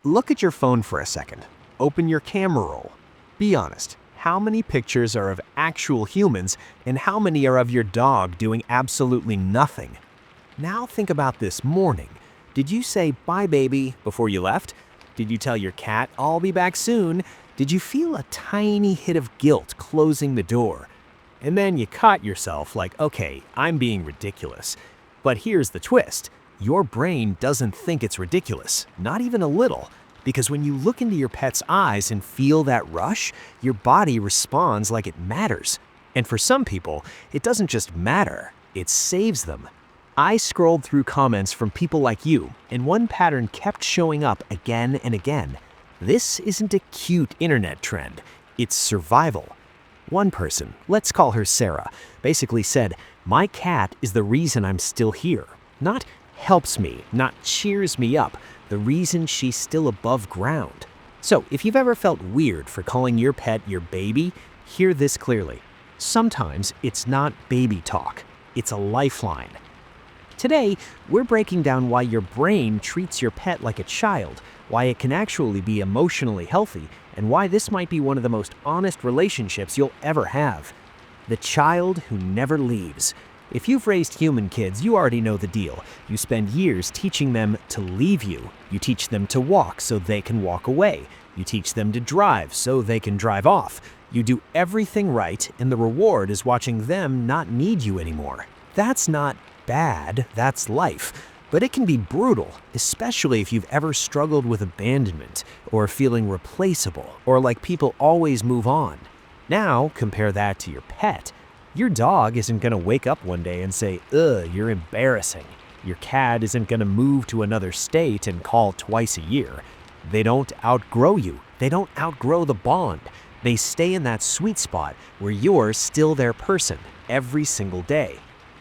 Look at your phone for a second. Open your camera roll. Be honest, how many pictures are of actual humans and how many are of your dog doing absolutely nothing? Now think about this morning. Did you say bye baby before you left? Did you tell your cat I'll be back soon? Did you feel a tiny hit of guilt closing the door? And then you caught yourself like, okay, I'm being ridiculous. But here's the twist. Your brain doesn't think it's ridiculous, not even a little. Because when you look into your pet's eyes and feel that rush, your body responds like it matters. And for some people, it doesn't just matter, it saves them. I scrolled through comments from people like you, and one pattern kept showing up again and again. This isn't a cute internet trend, it's survival. One person, let's call her Sarah, basically said, "My cat is the reason I'm still here. Not helps me, not cheers me up, the reason she's still above ground." So if you've ever felt weird for calling your pet your baby, hear this clearly. Sometimes it's not baby talk, it's a lifeline. Today, we're breaking down why your brain treats your pet like a child, why it can actually be emotionally healthy, and why this might be one of the most honest relationships you'll ever have. The child who never leaves. If you've raised human kids, you already know the deal. You spend years teaching them to leave you. You teach them to walk so they can walk away. You teach them to drive so they can drive off. You do everything right, and the reward is watching them not need you anymore. That's not bad, that's life. But it can be brutal, especially if you've ever struggled with abandonment, or feeling replaceable, or like people always move on. Now, compare that to your pet. Your dog isn't going to wake up one day and say, "Ugh, you're embarrassing." Your cat isn't going to move to another state and call twice a year. They don't outgrow you. They don't outgrow the bond. They stay in that sweet spot where you're still their person every single day.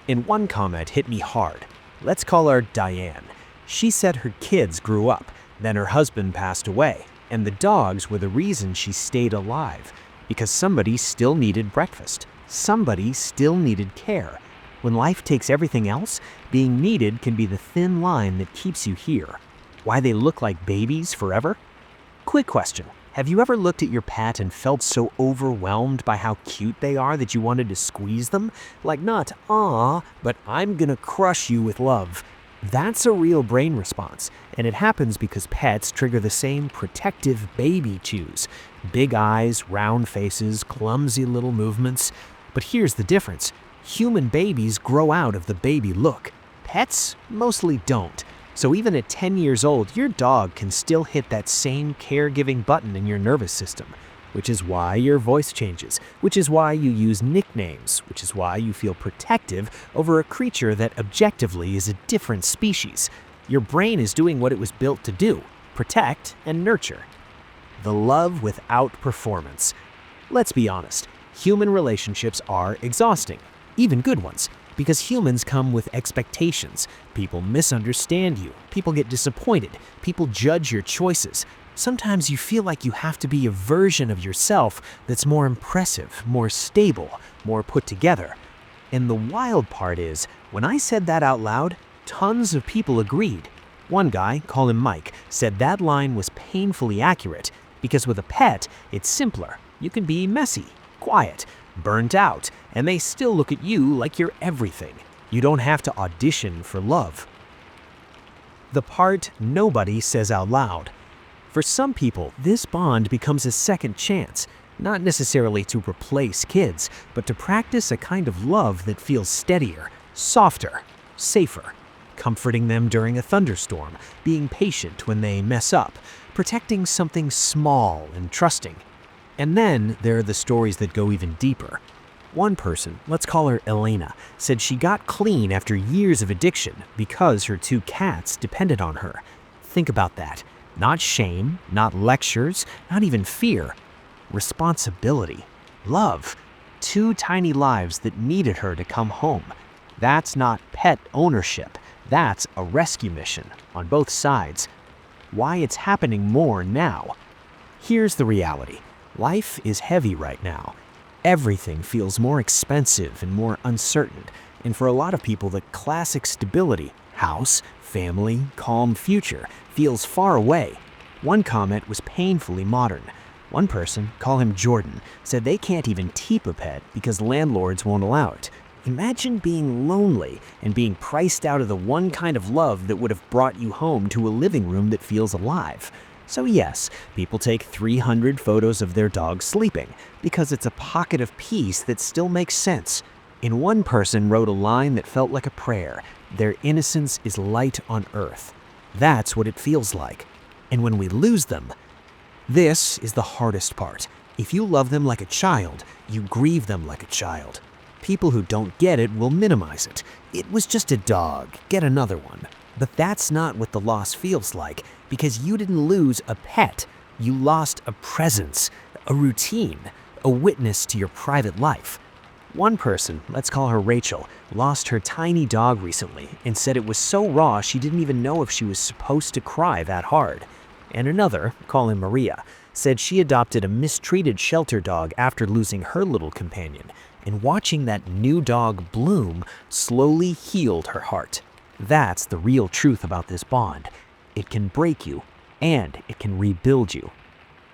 And one comment hit me hard. Let's call her Diane. She said her kids grew up, then her husband passed away, and the dogs were the reason she stayed alive, because somebody still needed breakfast. Somebody still needed care. When life takes everything else, being needed can be the thin line that keeps you here. Why they look like babies forever? Quick question. Have you ever looked at your pet and felt so overwhelmed by how cute they are that you wanted to squeeze them? Like not, "Aw," but "I'm gonna crush you with love." That's a real brain response, and it happens because pets trigger the same protective baby cues. Big eyes, round faces, clumsy little movements. But here's the difference. Human babies grow out of the baby look. Pets mostly don't. So even at 10 years old, your dog can still hit that same caregiving button in your nervous system, which is why your voice changes, which is why you use nicknames, which is why you feel protective over a creature that objectively is a different species. Your brain is doing what it was built to do, protect and nurture. The love without performance. Let's be honest, human relationships are exhausting, even good ones. Because humans come with expectations. People misunderstand you. People get disappointed. People judge your choices. Sometimes you feel like you have to be a version of yourself that's more impressive, more stable, more put together. And the wild part is, when I said that out loud, tons of people agreed. One guy, call him Mike, said that line was painfully accurate because with a pet, it's simpler. You can be messy, quiet, burnt out, and they still look at you like you're everything. You don't have to audition for love. The part nobody says out loud. For some people, this bond becomes a second chance, not necessarily to replace kids, but to practice a kind of love that feels steadier, softer, safer, comforting them during a thunderstorm, being patient when they mess up, protecting something small and trusting. And then there are the stories that go even deeper. One person, let's call her Elena, said she got clean after years of addiction because her 2 cats depended on her. Think about that. Not shame, not lectures, not even fear. Responsibility. Love. 2 tiny lives that needed her to come home. That's not pet ownership. That's a rescue mission on both sides. Why it's happening more now. Here's the reality. Life is heavy right now. Everything feels more expensive and more uncertain, and for a lot of people the classic stability, house, family, calm future, feels far away. One comment was painfully modern. One person, call him Jordan, said they can't even keep a pet because landlords won't allow it. Imagine being lonely and being priced out of the one kind of love that would have brought you home to a living room that feels alive. So yes, people take 300 photos of their dog sleeping because it's a pocket of peace that still makes sense. And one person wrote a line that felt like a prayer: "Their innocence is light on earth." That's what it feels like. And when we lose them, this is the hardest part. If you love them like a child, you grieve them like a child. People who don't get it will minimize it. It was just a dog, get another one. But that's not what the loss feels like, because you didn't lose a pet. You lost a presence, a routine, a witness to your private life. One person, let's call her Rachel, lost her tiny dog recently and said it was so raw she didn't even know if she was supposed to cry that hard. And another, call him Maria, said she adopted a mistreated shelter dog after losing her little companion, and watching that new dog bloom slowly healed her heart. That's the real truth about this bond. It can break you, and it can rebuild you.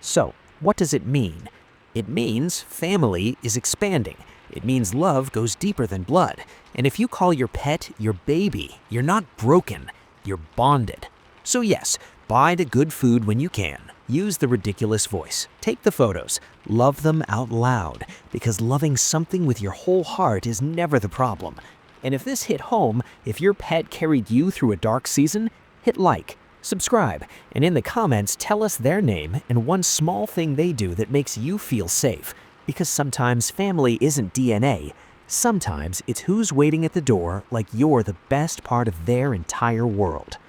So, what does it mean? It means family is expanding. It means love goes deeper than blood. And if you call your pet your baby, you're not broken, you're bonded. So yes, buy the good food when you can. Use the ridiculous voice. Take the photos. Love them out loud, because loving something with your whole heart is never the problem. And if this hit home, if your pet carried you through a dark season, hit like, subscribe, and in the comments tell us their name and one small thing they do that makes you feel safe. Because sometimes family isn't DNA. Sometimes it's who's waiting at the door like you're the best part of their entire world.